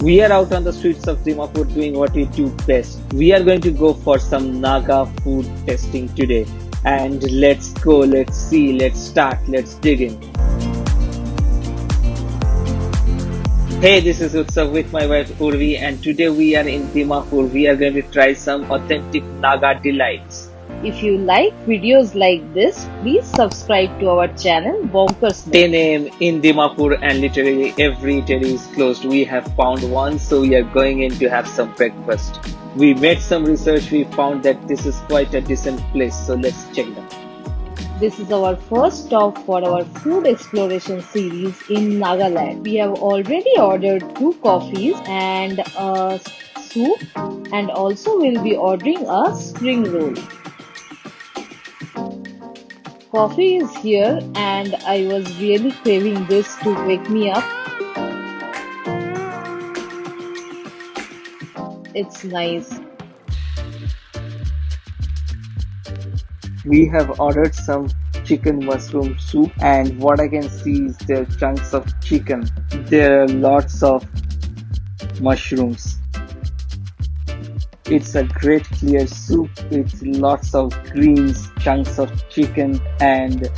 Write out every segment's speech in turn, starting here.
We are out on the streets of Dimapur doing what we do best. We are going to go for some Naga food testing today. And let's go, let's see, let's start, let's dig in. Hey, this is Utsav with my wife Urvi, and today we are in Dimapur. We are going to try some authentic Naga delights. If you like videos like this, please subscribe to our channel Bonkers. 10 a.m. in Dimapur and literally every eatery is closed. We have found one, so we are going in to have some breakfast. We made some research, we found that this is quite a decent place, so let's check it out. This is our first stop for our food exploration series in Nagaland. We have already ordered 2 coffees and a soup, and also we'll be ordering a spring roll. Coffee is here and I was really craving this to wake me up. It's nice. We have ordered some chicken mushroom soup, and what I can see is there are chunks of chicken. There are lots of mushrooms. It's a great clear soup with lots of greens, chunks of chicken and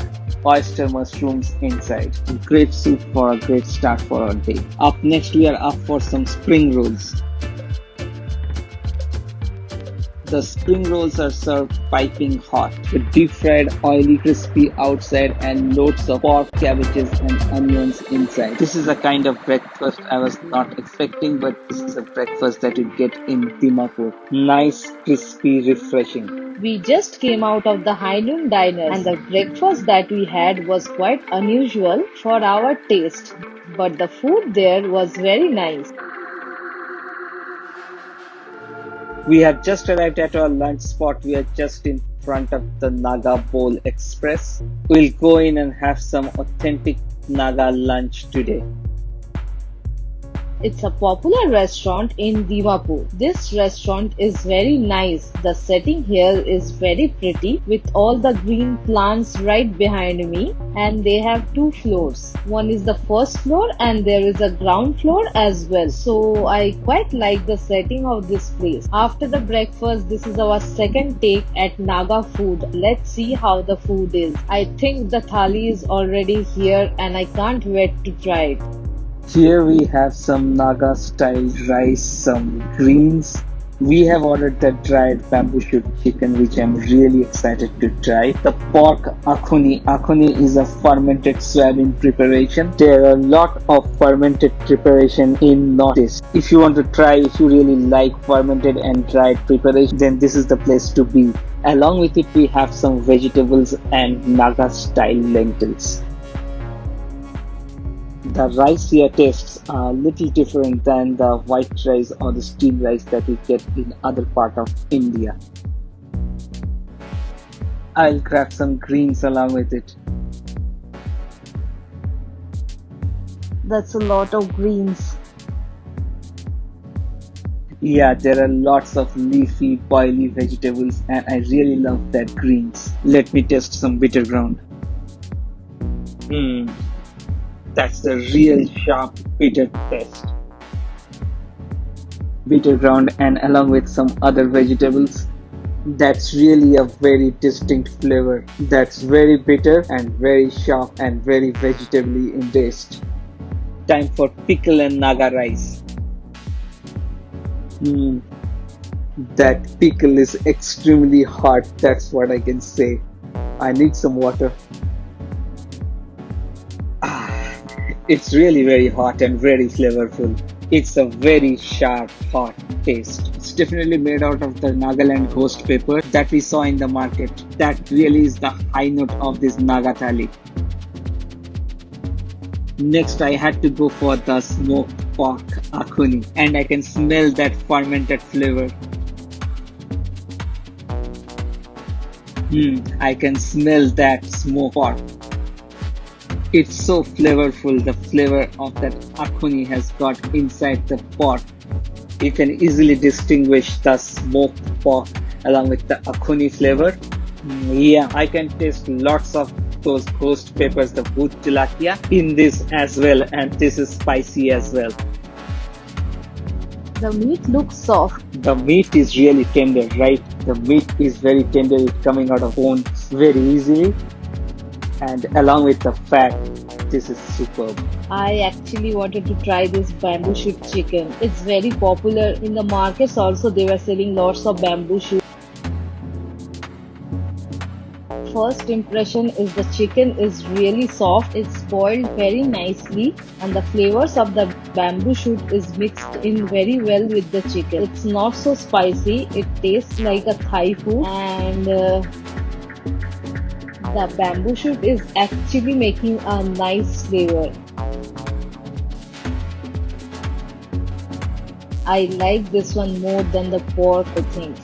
oyster mushrooms inside. Great soup for a great start for our day. Up next we are up for some spring rolls. The spring rolls are served piping hot with deep fried, oily, crispy outside and loads of pork, cabbages and onions inside. This is a kind of breakfast I was not expecting, but this is a breakfast that you get in Dimapur. Nice, crispy, refreshing. We just came out of the high noon diner and the breakfast that we had was quite unusual for our taste. But the food there was very nice. We have just arrived at our lunch spot. We are just in front of the Naga Bowl Express. We'll go in and have some authentic Naga lunch today. It's a popular restaurant in Dimapur. This restaurant is very nice. The setting here is very pretty with all the green plants right behind me, and they have 2 floors. One is the first floor and there is a ground floor as well. So I quite like the setting of this place. After the breakfast, this is our second take at Naga food. Let's see how the food is. I think the thali is already here and I can't wait to try it. Here we have some Naga style rice, some greens. We have ordered the dried bamboo shoot chicken, which I'm really excited to try. The pork akhuni. Akhuni is a fermented soybean preparation. There are a lot of fermented preparation in Northeast. If you want to try, if you really like fermented and dried preparation, then this is the place to be. Along with it, we have some vegetables and Naga style lentils. The rice here tastes a little different than the white rice or the steamed rice that we get in other part of India. I'll grab some greens along with it. That's a lot of greens. Yeah, there are lots of leafy, boily vegetables and I really love that greens. Let me taste some bitter ground. That's the real sharp bitter taste. Bitter ground and along with some other vegetables. That's really a very distinct flavor. That's very bitter and very sharp and very vegetably in taste. Time for pickle and Naga rice. That pickle is extremely hot, that's what I can say. I need some water. It's really very hot and very flavorful. It's a very sharp, hot taste. It's definitely made out of the Nagaland ghost pepper that we saw in the market. That really is the high note of this Naga thali. Next, I had to go for the smoked pork akhuni, and I can smell that fermented flavor. I can smell that smoked pork. It's so flavorful, the flavor of that akhuni has got inside the pot. You can easily distinguish the smoked pork along with the akhuni flavor. Yeah, I can taste lots of those ghost peppers, the bhut tilakia, in this as well, and this is spicy as well. The meat looks soft. The meat is really tender, right? The meat is very tender, it's coming out of bones very easily, and along with the fat, this is superb. I actually wanted to try this bamboo shoot chicken. It's very popular in the markets also. They were selling lots of bamboo shoot. First impression is the chicken is really soft. It's boiled very nicely and the flavors of the bamboo shoot is mixed in very well with the chicken. It's not so spicy. It tastes like a Thai food and the bamboo shoot is actually making a nice flavor. I like this one more than the pork, I think.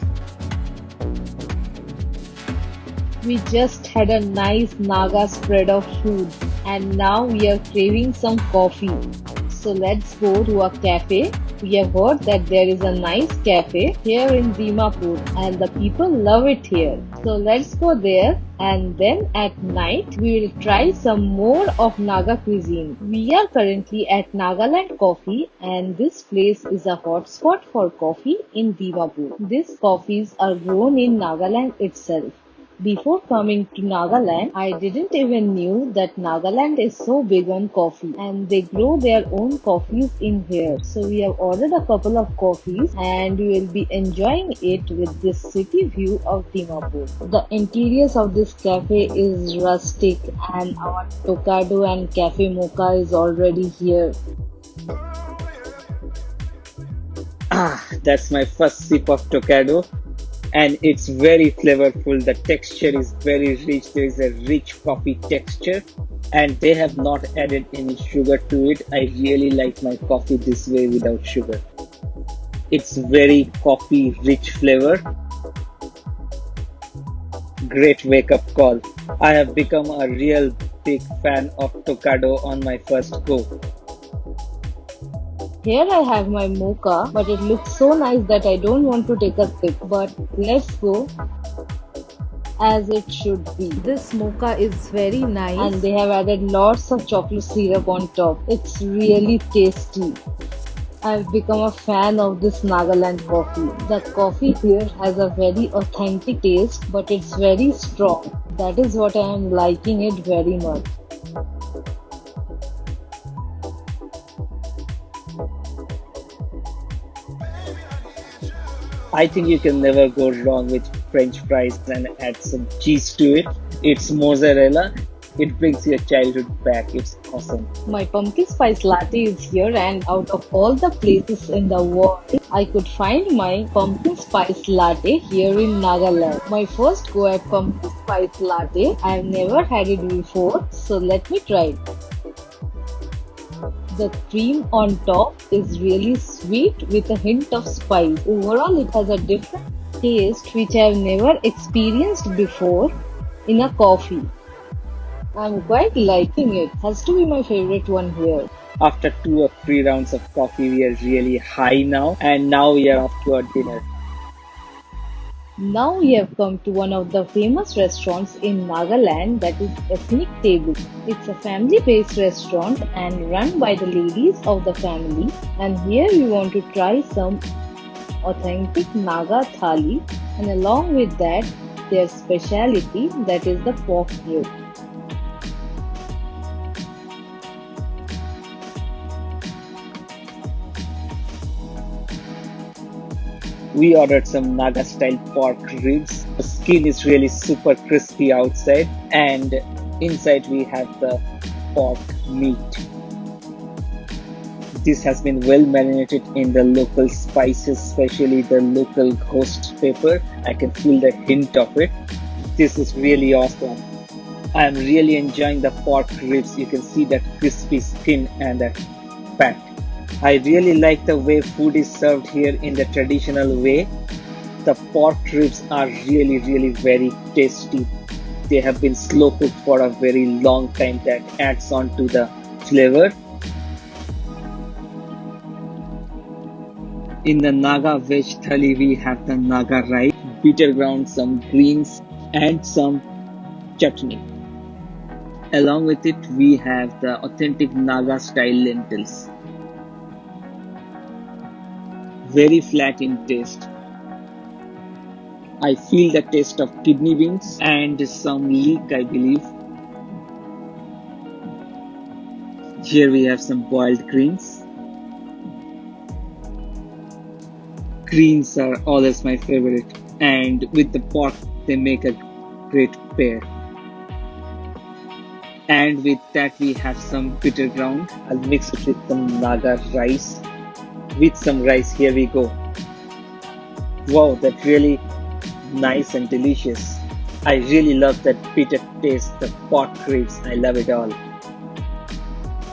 We just had a nice Naga spread of food and now we are craving some coffee. So let's go to a cafe. We have heard that there is a nice cafe here in Dimapur and the people love it here. So let's go there and then at night we will try some more of Naga cuisine. We are currently at Nagaland Coffee and this place is a hotspot for coffee in Dimapur. These coffees are grown in Nagaland itself. Before coming to Nagaland, I didn't even knew that Nagaland is so big on coffee and they grow their own coffees in here. So we have ordered a couple of coffees and we will be enjoying it with this city view of Dimapur. The interiors of this cafe is rustic and our Tokado and Cafe Mocha is already here. That's my first sip of Tokado. And it's very flavorful. The texture is very rich. There is a rich coffee texture and they have not added any sugar to it. I really like my coffee this way without sugar. It's very coffee rich flavor. Great wake up call. I have become a real big fan of Tokado on my first go. Here I have my mocha, but it looks so nice that I don't want to take a sip. But let's go as it should be. This mocha is very nice and they have added lots of chocolate syrup on top. It's really tasty. I've become a fan of this Nagaland coffee. The coffee here has a very authentic taste, but it's very strong. That is what I am liking it very much. I think you can never go wrong with French fries and add some cheese to it. It's mozzarella. It brings your childhood back. It's awesome. My pumpkin spice latte is here and out of all the places in the world, I could find my pumpkin spice latte here in Nagaland. My first go at pumpkin spice latte. I've never had it before, so let me try it. The cream on top is really sweet with a hint of spice. Overall, it has a different taste which I have never experienced before in a coffee. I'm quite liking it. Has to be my favorite one here. After 2 or 3 rounds of coffee, we are really high now, and now we are off to our dinner. Now we have come to one of the famous restaurants in Nagaland, that is Ethnic Table. It's a family-based restaurant and run by the ladies of the family. And here we want to try some authentic Naga thali, and along with that, their speciality, that is the pork rib. We ordered some Naga style pork ribs. The skin is really super crispy outside and inside we have the pork meat. This has been well marinated in the local spices, especially the local ghost pepper. I can feel the hint of it. This is really awesome. I am really enjoying the pork ribs. You can see that crispy skin and that fat. I really like the way food is served here in the traditional way. The pork ribs are really very tasty. They have been slow cooked for a very long time. That adds on to the flavor. In the Naga veg thali, we have the Naga rice, bitter ground, some greens and some chutney. Along with it, we have the authentic Naga style lentils. very flat in taste. I feel the taste of kidney beans and some leek, I believe. Here we have some boiled greens. Greens are always my favorite, and with the pork, they make a great pair. And with that, we have some bitter ground. I'll mix it with some Naga rice. With some rice, here we go. Wow, that's really nice and delicious. I really love that bitter taste, the pork ribs. I love it all.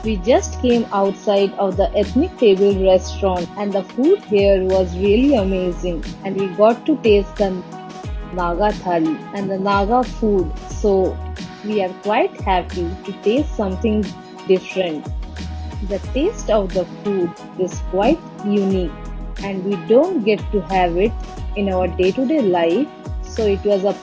We just came outside of the ethnic table restaurant and the food here was really amazing and we got to taste the Naga thali and the Naga food. So we are quite happy to taste something different. The taste of the food is quite unique and we don't get to have it in our day-to-day life. So it was a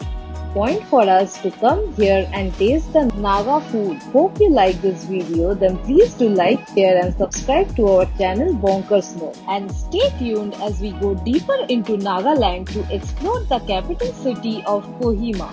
point for us to come here and taste the Naga food. Hope you like this video. Then please do like, share and subscribe to our channel Bonkers More. And stay tuned as we go deeper into Nagaland to explore the capital city of Kohima.